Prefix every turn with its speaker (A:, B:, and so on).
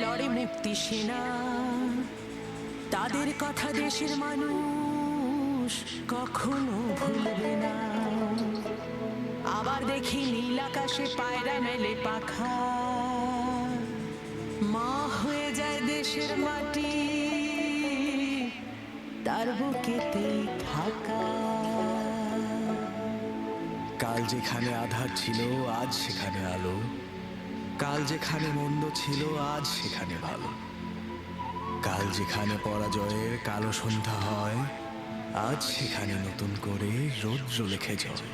A: লড়ে মুক্তি সেনা, তাদের কথা দেশের মানুষ কখনো ভুলবে না। আবার দেখি নীল আকাশে পায়রা মেলে পাখা, মা হয়ে যায় দেশের মাটি তার বুকেতেই থাকা।
B: কাল যেখানে আধার ছিল আজ সেখানে আলো, কাল যেখানে মন্দ ছিল আজ সেখানে ভালো, কাল যেখানে পরাজয়ের কালো সন্ধ্যা হয় আজ সেখানে নতুন করে রৌদ্র লেখে জয়।